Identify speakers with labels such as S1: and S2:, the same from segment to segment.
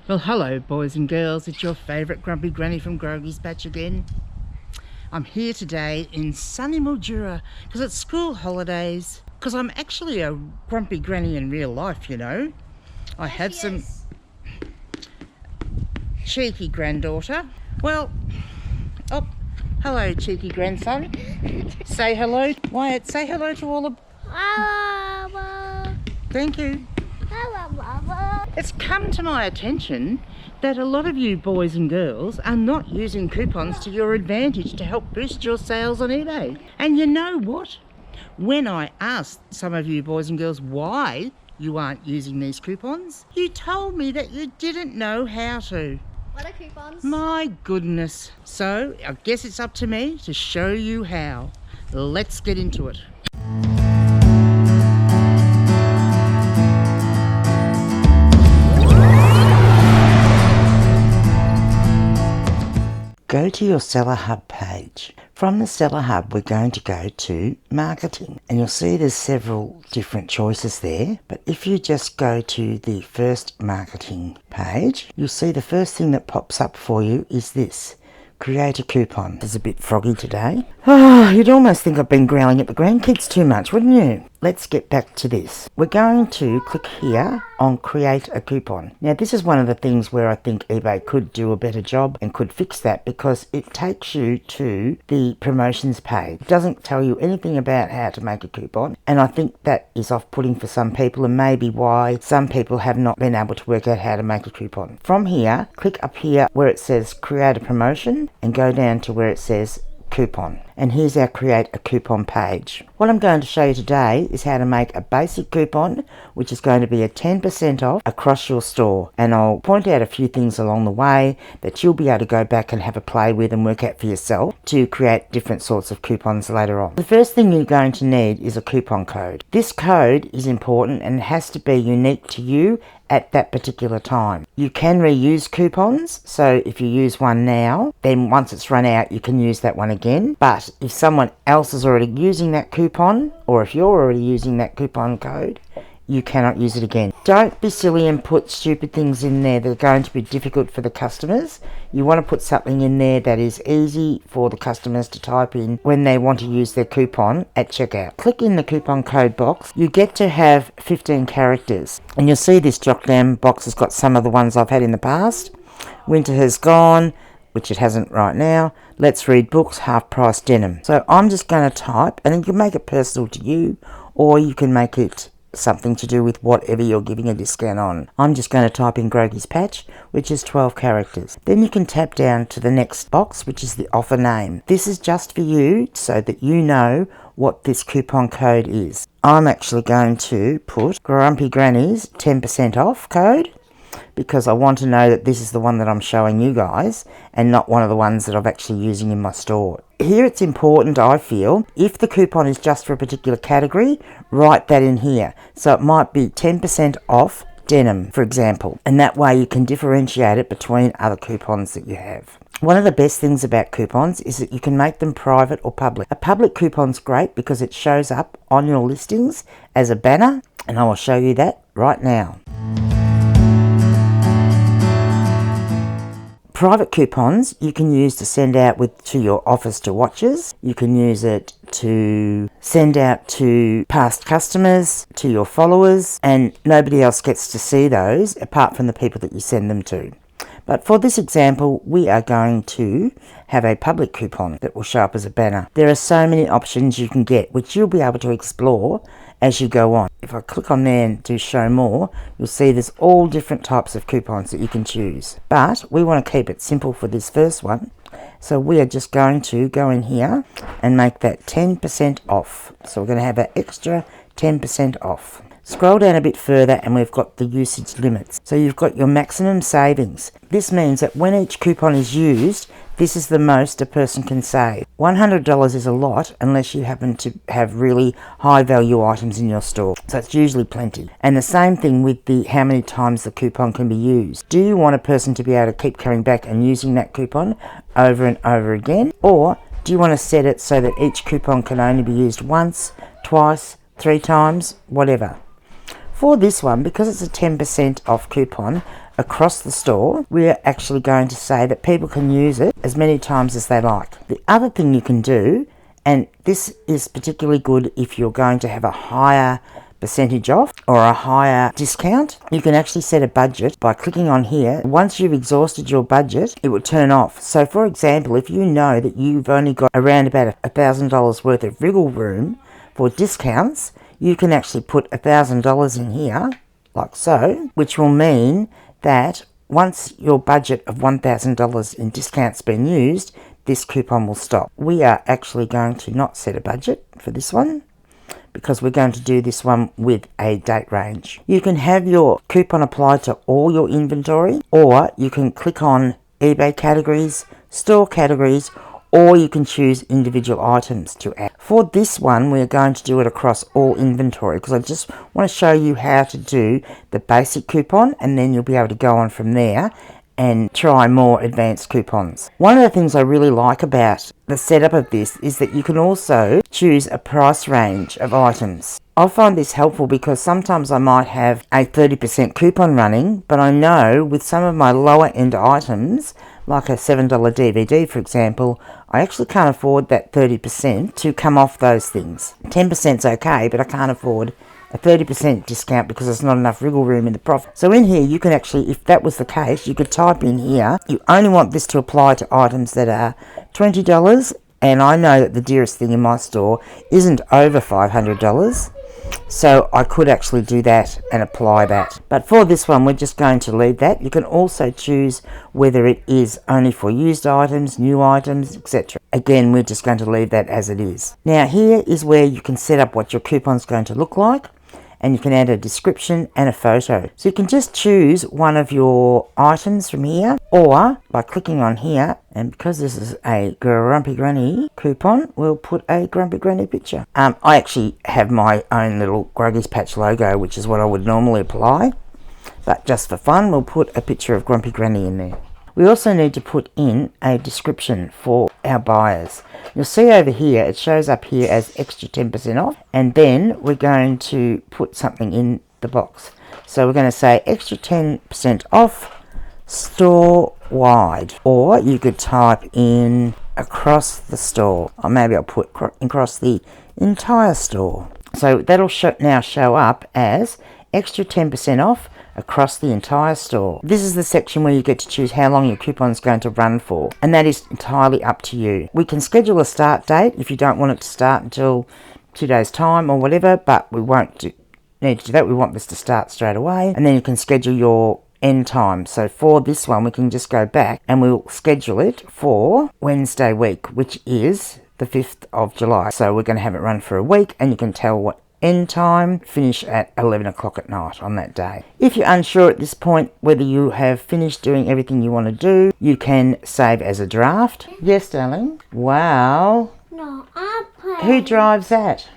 S1: Well, hello boys and girls, it's your favourite grumpy granny from Groggy's Patch again. I'm here today in sunny Mildura because it's school holidays. Because I'm actually a grumpy granny in real life, you know. I have some cheeky granddaughter. Well, oh, hello cheeky grandson. Say hello. Wyatt, say hello to all the...
S2: Hello, Mama.
S1: Thank you.
S2: Hello, Mama.
S1: It's come to my attention that a lot of you boys and girls are not using coupons to your advantage to help boost your sales on eBay. And you know what? When I asked some of you boys and girls why you aren't using these coupons, you told me that you didn't know how to.
S2: What are coupons?
S1: My goodness. So I guess it's up to me to show you how. Let's get into it. Go to your Seller Hub page. From the Seller Hub, we're going to go to Marketing. And you'll see there's several different choices there. But if you just go to the first Marketing page, you'll see the first thing that pops up for you is this. Create a coupon. It's a bit froggy today. Oh, you'd almost think I've been growling at the grandkids too much, wouldn't you? Let's get back to this. We're going to click here on Create a Coupon. Now, this is one of the things where I think eBay could do a better job and could fix that, because it takes you to the promotions page. It doesn't tell you anything about how to make a coupon, and I think that is off-putting for some people and maybe why some people have not been able to work out how to make a coupon. From here, click up here where it says Create a Promotion and go down to where it says Coupon. And here's our Create a Coupon page. What I'm going to show you today is how to make a basic coupon, which is going to be a 10% off across your store. And I'll point out a few things along the way that you'll be able to go back and have a play with and work out for yourself to create different sorts of coupons later on. The first thing you're going to need is a coupon code. This code is important and it has to be unique to you at that particular time. You can reuse coupons, so if you use one now, then once it's run out, you can use that one again. But if someone else is already using that coupon, or if you're already using that coupon code, you cannot use it again. Don't be silly and put stupid things in there that are going to be difficult for the customers. You want to put something in there that is easy for the customers to type in when they want to use their coupon at checkout. Click in the coupon code box. You get to have 15 characters. And you'll see this drop down box has got some of the ones I've had in the past. Winter has gone, which it hasn't right now. Let's read books, half price denim. So I'm just going to type, and you can make it personal to you, or you can make it something to do with whatever you're giving a discount on. I'm just going to type in Groggy's Patch, which is 12 characters. Then you can tap down to the next box, which is the offer name. This is just for you so that you know what this coupon code is. I'm actually going to put Grumpy Granny's 10% off code, because I want to know that this is the one that I'm showing you guys and not one of the ones that I'm actually using in my store. Here it's important, I feel, if the coupon is just for a particular category, write that in here. So it might be 10% off denim, for example, and that way you can differentiate it between other coupons that you have. One of the best things about coupons is that you can make them private or public. A public coupon's great because it shows up on your listings as a banner, and I will show you that right now. Private coupons you can use to send out to your office to watchers. You can use it to send out to past customers, to your followers, and nobody else gets to see those apart from the people that you send them to. But for this example, we are going to have a public coupon that will show up as a banner. There are so many options you can get, which you'll be able to explore as you go on. If I click on there and do show more, you'll see there's all different types of coupons that you can choose. But we want to keep it simple for this first one. So we are just going to go in here and make that 10% off. So we're going to have an extra 10% off. Scroll down a bit further and we've got the usage limits. So you've got your maximum savings. This means that when each coupon is used, this is the most a person can save. $100 is a lot unless you happen to have really high value items in your store. So it's usually plenty. And the same thing with the how many times the coupon can be used. Do you want a person to be able to keep coming back and using that coupon over and over again? Or do you want to set it so that each coupon can only be used once, twice, 3 times, whatever? For this one, because it's a 10% off coupon, across the store, we're actually going to say that people can use it as many times as they like. The other thing you can do, and this is particularly good if you're going to have a higher percentage off or a higher discount, you can actually set a budget by clicking on here. Once you've exhausted your budget, it will turn off. So for example, if you know that you've only got around about $1,000 worth of wriggle room for discounts, you can actually put $1,000 in here, like so, which will mean that once your budget of $1,000 in discounts been used, this coupon will stop. We are actually going to not set a budget for this one, because we're going to do this one with a date range. You can have your coupon applied to all your inventory, or you can click on eBay categories, store categories, or you can choose individual items to add. For this one, we're going to do it across all inventory, because I just want to show you how to do the basic coupon, and then you'll be able to go on from there and try more advanced coupons. One of the things I really like about the setup of this is that you can also choose a price range of items. I find this helpful because sometimes I might have a 30% coupon running, but I know with some of my lower end items, like a $7 DVD for example, I actually can't afford that 30% to come off those things. 10% is okay, but I can't afford a 30% discount because there's not enough wriggle room in the profit. So in here, you can actually, if that was the case, you could type in here, you only want this to apply to items that are $20, and I know that the dearest thing in my store isn't over $500, so I could actually do that and apply that. But for this one, we're just going to leave that. You can also choose whether it is only for used items, new items, etc. Again, we're just going to leave that as it is. Now here is where you can set up what your coupon's going to look like, and you can add a description and a photo. So you can just choose one of your items from here, or by clicking on here, and because this is a Grumpy Granny coupon, we'll put a Grumpy Granny picture. I actually have my own little Gruggy's Patch logo, which is what I would normally apply, but just for fun, we'll put a picture of Grumpy Granny in there. We also need to put in a description for our buyers. You'll see over here, it shows up here as extra 10% off, and then we're going to put something in the box. So we're going to say extra 10% off store wide, or you could type in across the store, or maybe I'll put across the entire store. So that'll now show up as extra 10% off across the entire store. This is the section where you get to choose how long your coupon is going to run for, and that is entirely up to you. We can schedule a start date if you don't want it to start until 2 days time or whatever, but we won't need to do that. We want this to start straight away, and then you can schedule your end time. So for this one, we can just go back and we'll schedule it for Wednesday week, which is the 5th of July. So we're going to have it run for a week, and you can tell what end time, finish at 11 o'clock at night on that day. If you're unsure at this point whether you have finished doing everything you want to do, you can save as a draft. Yes, darling. Wow.
S2: No, I'm playing.
S1: Who drives that?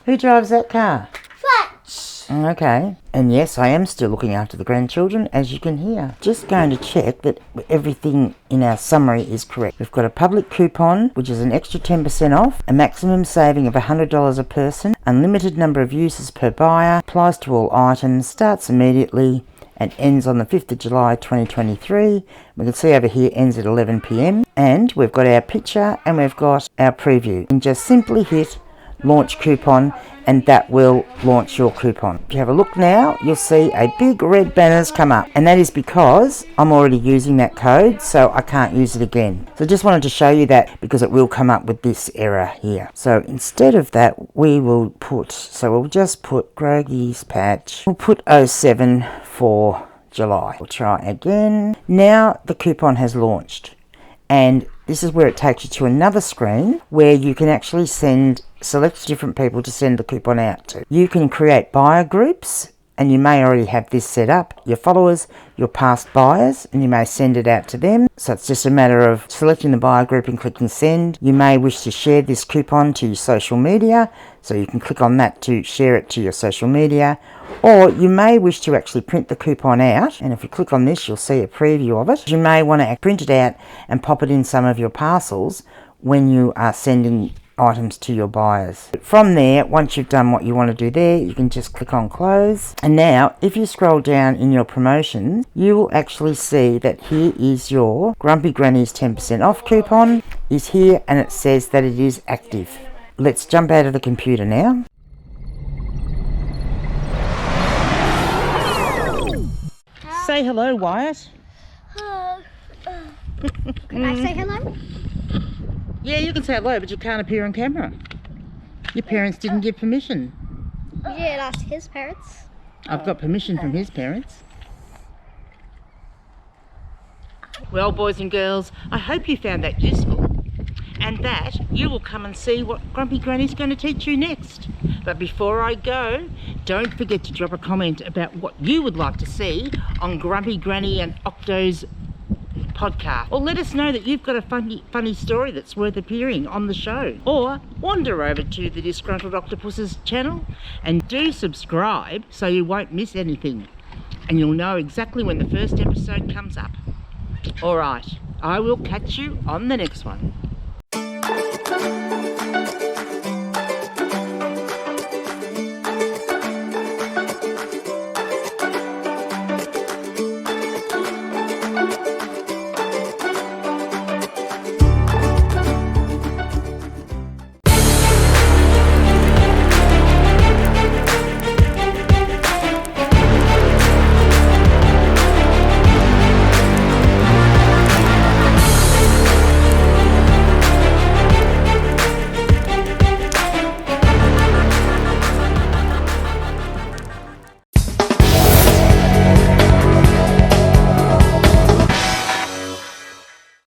S1: Who drives that car?
S2: Fetch.
S1: Okay. And yes, I am still looking after the grandchildren, as you can hear. Just going to check that everything in our summary is correct. We've got a public coupon, which is an extra 10% off, a maximum saving of $100 a person, unlimited number of uses per buyer, applies to all items, starts immediately, and ends on the 5th of July 2023. We can see over here ends at 11 PM. And we've got our picture and we've got our preview. And just simply hit launch coupon, and that will launch your coupon. If you have a look now, you'll see a big red banners come up, and that is because I'm already using that code, so I can't use it again. So just wanted to show you that because it will come up with this error here. So instead of that, we'll just put Gruggy's Patch. We'll put 07 for July. We'll try again. Now the coupon has launched, and this is where it takes you to another screen where you can actually select different people to send the coupon out to. You can create buyer groups, and you may already have this set up, your followers, your past buyers, and you may send it out to them. So it's just a matter of selecting the buyer group and clicking send. You may wish to share this coupon to your social media, so you can click on that to share it to your social media. Or you may wish to actually print the coupon out, and if you click on this, you'll see a preview of it. You may want to print it out and pop it in some of your parcels when you are sending items to your buyers. From there, once you've done what you want to do there, you can just click on close. And now, if you scroll down in your promotions, you will actually see that here is your Grumpy Granny's 10% off coupon is here, and it says that it is active. Let's jump out of the computer now. Say hello, Wyatt.
S2: Can I say hello?
S1: Yeah, you can say hello, but you can't appear on camera. Your parents didn't give permission.
S2: You did ask his parents.
S1: I've got permission from his parents. Well, boys and girls, I hope you found that useful, and that you will come and see what Grumpy Granny's going to teach you next. But before I go, don't forget to drop a comment about what you would like to see on Grumpy Granny and Octo's podcast, or let us know that you've got a funny story that's worth appearing on the show, or wander over to the Disgruntled Octopus's channel and do subscribe so you won't miss anything, and you'll know exactly when the first episode comes up. Alright, I will catch you on the next one.